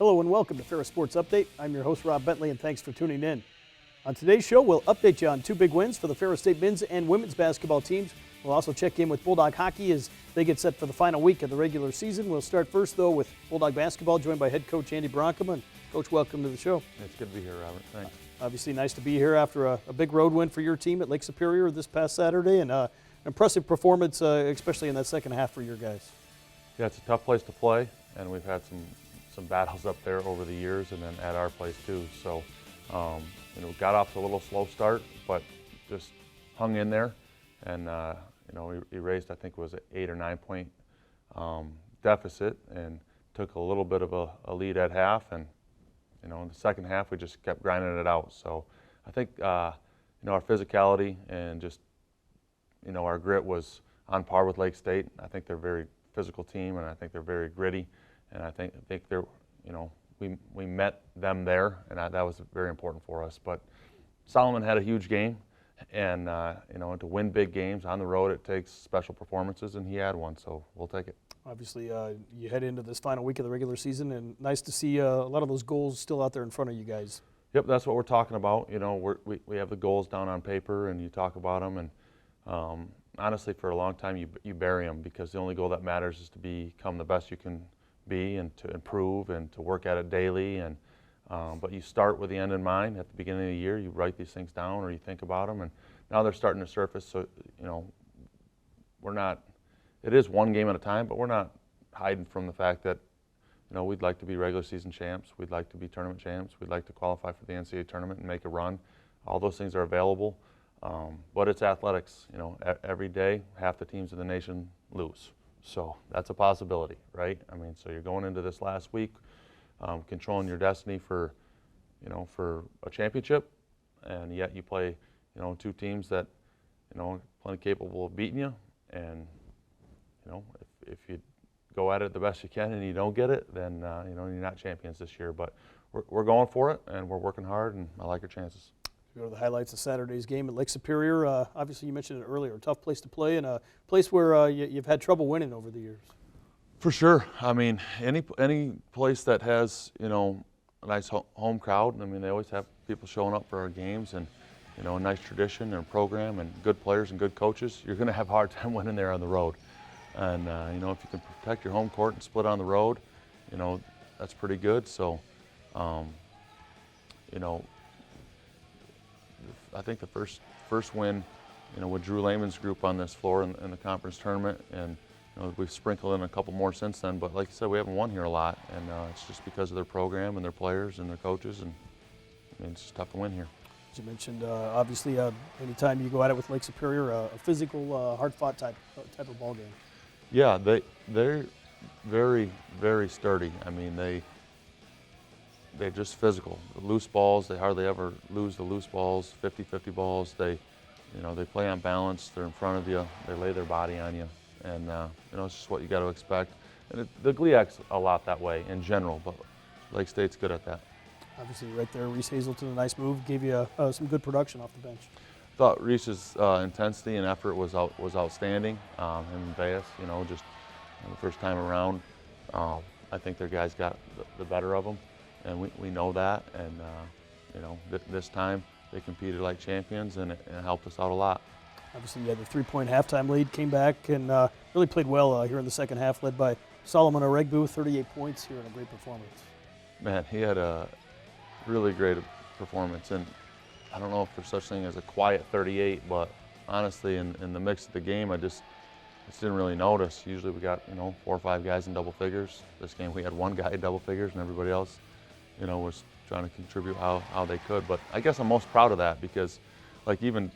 Hello and welcome to Ferris Sports Update. I'm your host, Rob Bentley, and thanks for tuning in. On today's show, we'll update you on two big wins for the Ferris State men's and women's basketball teams. We'll also check in with Bulldog hockey as they get set for the final week of the regular season. We'll start first, though, with Bulldog basketball, joined by head coach Andy Bronkema. And Coach, welcome to the show. It's good to be here, Robert. Thanks. Obviously, nice to be here after a big road win for your team at Lake Superior this past Saturday, and an impressive performance, especially in that second half for your guys. Yeah, it's a tough place to play, and we've had some battles up there over the years, and then at our place too. So, got off to a little slow start, but just hung in there, and we raised, I think it was an 8 or 9 point deficit, and took a little bit of a lead at half, and in the second half we just kept grinding it out. So I think our physicality and just our grit was on par with Lake State. I think they're a very physical team, and I think they're very gritty, and I think they're we met them there, and that was very important for us. But Solomon had a huge game, and to win big games on the road, it takes special performances, and he had one, so we'll take it. Obviously, you head into this final week of the regular season, and nice to see a lot of those goals still out there in front of you guys. Yep, that's what we're talking about. We have the goals down on paper, and you talk about them, and honestly, for a long time, you bury them, because the only goal that matters is to become the best you can be, and to improve, and to work at it daily. And but you start with the end in mind. At the beginning of the year, you write these things down, or you think about them, and now they're starting to surface. So we're not. It is one game at a time, but we're not hiding from the fact that we'd like to be regular season champs. We'd like to be tournament champs. We'd like to qualify for the NCAA tournament and make a run. All those things are available, but it's athletics. Every day, half the teams in the nation lose. So that's a possibility, right? I mean, so you're going into this last week, controlling your destiny for a championship, and yet you play, two teams that, are plenty capable of beating you. And if you go at it the best you can and you don't get it, then you're not champions this year. But we're going for it, and we're working hard, and I like our chances. Go to the highlights of Saturday's game at Lake Superior. Obviously, you mentioned it earlier, a tough place to play, and a place where you've had trouble winning over the years. For sure. I mean, any place that has a nice home crowd. I mean, they always have people showing up for our games, and a nice tradition and program, and good players and good coaches. You're going to have a hard time winning there on the road. And if you can protect your home court and split on the road, that's pretty good. So, I think the first win, with Drew Lehman's group on this floor in the conference tournament, and we've sprinkled in a couple more since then. But like you said, we haven't won here a lot, and it's just because of their program and their players and their coaches, and it's just tough to win here. As you mentioned, obviously, anytime you go at it with Lake Superior, a physical, hard-fought type of ball game. Yeah, they're very, very sturdy. I mean, they're just physical. The loose balls, they hardly ever lose the loose balls, 50-50 balls. They play on balance. They're in front of you. They lay their body on you. And, it's just what you got to expect. And the GLIAC's a lot that way in general, but Lake State's good at that. Obviously, right there, Reese Hazelton, a nice move, gave you some good production off the bench. I thought Reese's intensity and effort was outstanding. Him and Bayes, just the first time around, I think their guys got the better of them. And we know that, and this time they competed like champions, and it helped us out a lot. Obviously, you had the 3-point halftime lead, came back and really played well here in the second half, led by Solomon Oregbu, 38 points here, and a great performance. Man, he had a really great performance, and I don't know if there's such thing as a quiet 38, but honestly, in the mix of the game, I just didn't really notice. Usually we got 4 or 5 guys in double figures. This game we had 1 guy in double figures, and everybody else was trying to contribute how they could. But I guess I'm most proud of that, because like even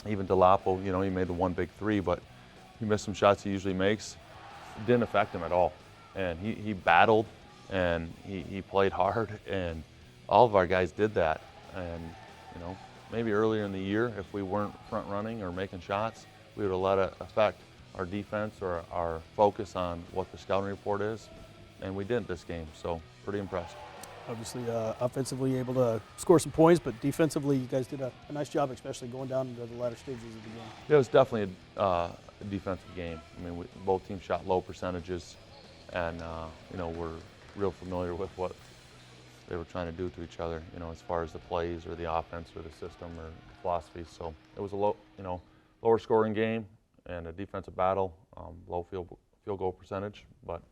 Delapo, he made the 1 big 3, but he missed some shots he usually makes. It didn't affect him at all. And he battled, and he played hard, and all of our guys did that. And maybe earlier in the year, if we weren't front running or making shots, we would have let it affect our defense or our focus on what the scouting report is. And we didn't this game, so pretty impressed. Obviously, offensively able to score some points, but defensively, you guys did a nice job, especially going down into the latter stages of the game. Yeah, it was definitely a defensive game. I mean, both teams shot low percentages, and we're real familiar with what they were trying to do to each other, as far as the plays or the offense or the system or the philosophy. So it was a lower scoring game and a defensive battle, low field goal percentage, but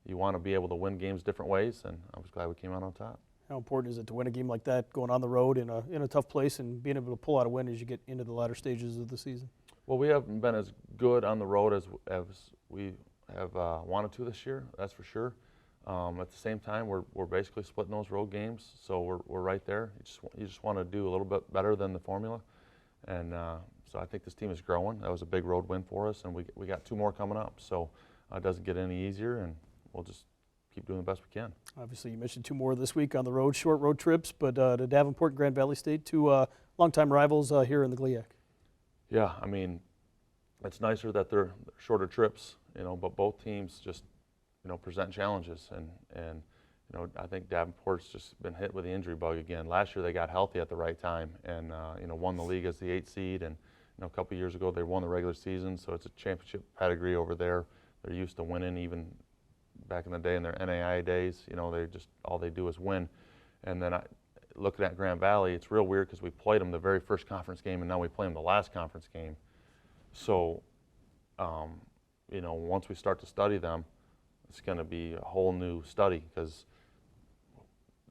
you want to be able to win games different ways, and I was glad we came out on top. How important is it to win a game like that, going on the road in a tough place and being able to pull out a win as you get into the latter stages of the season? Well, we haven't been as good on the road as we have wanted to this year, that's for sure. At the same time, we're basically splitting those road games, so we're right there. You just want to do a little bit better than the formula, and so I think this team is growing. That was a big road win for us, and we got 2 more coming up, so it doesn't get any easier, and we'll just keep doing the best we can. Obviously, you mentioned 2 more this week on the road, short road trips, but to Davenport and Grand Valley State, 2 longtime rivals here in the GLIAC. Yeah, I mean, it's nicer that they're shorter trips, but both teams just, present challenges, and I think Davenport's just been hit with the injury bug again. Last year they got healthy at the right time and won the league as the 8th seed, and a couple years ago they won the regular season, so it's a championship pedigree over there. They're used to winning, even back in the day in their NAI days. They just all they do is win. And then looking at Grand Valley, it's real weird because we played them the very first conference game, and now we play them the last conference game. So, once we start to study them, it's going to be a whole new study because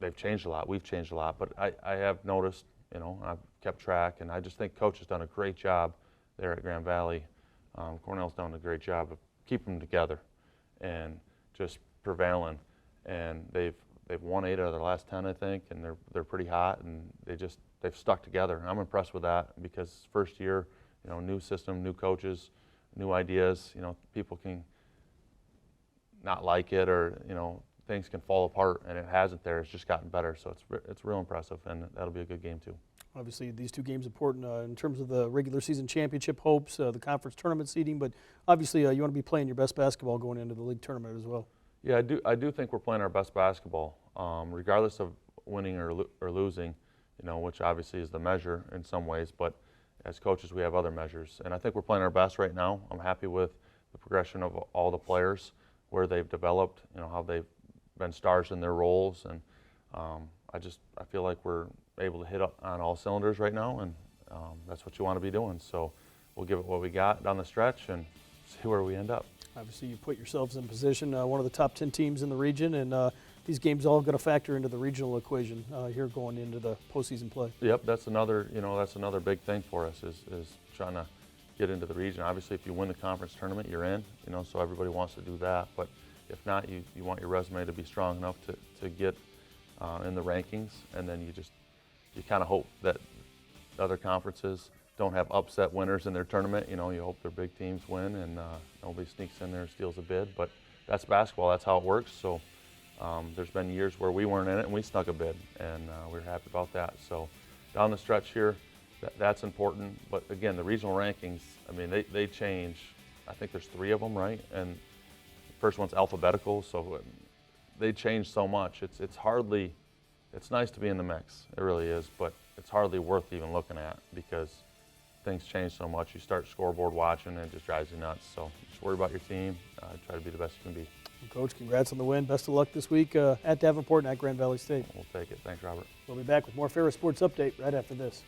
they've changed a lot. We've changed a lot. But I have noticed, I've kept track, and I just think Coach has done a great job there at Grand Valley. Cornell's done a great job of keeping them together and just prevailing. And they've won 8 out of their last 10, I think, and they're pretty hot, and they've stuck together. And I'm impressed with that because first year, new system, new coaches, new ideas. People can not like it, or things can fall apart, and it hasn't there. It's just gotten better, so it's real impressive, and that'll be a good game too. Obviously, these 2 games important in terms of the regular season championship hopes, the conference tournament seeding, but obviously you want to be playing your best basketball going into the league tournament as well. Yeah, I do think we're playing our best basketball, regardless of winning or losing, which obviously is the measure in some ways, but as coaches we have other measures, and I think we're playing our best right now. I'm happy with the progression of all the players, where they've developed, how they've been stars in their roles, and I feel like we're able to hit on all cylinders right now, and that's what you want to be doing. So we'll give it what we got down the stretch and see where we end up. Obviously, you put yourselves in position, one of the top 10 teams in the region, and these games all going to factor into the regional equation here going into the postseason play. Yep, that's another big thing for us is trying to get into the region. Obviously, if you win the conference tournament, you're in, so everybody wants to do that. But if not, you want your resume to be strong enough to get in the rankings, and then you kind of hope that other conferences don't have upset winners in their tournament. You hope their big teams win and nobody sneaks in there and steals a bid. But that's basketball. That's how it works. So there's been years where we weren't in it and we snuck a bid, and we were happy about that. So down the stretch here, that's important. But again, the regional rankings, I mean, they change. I think there's 3 of them, right? And the first one's alphabetical, so they change so much. It's nice to be in the mix. It really is, but it's hardly worth even looking at because things change so much. You start scoreboard watching and it just drives you nuts. So just worry about your team. Try to be the best you can be. Coach, congrats on the win. Best of luck this week at Davenport and at Grand Valley State. We'll take it. Thanks, Robert. We'll be back with more Ferris Sports Update right after this.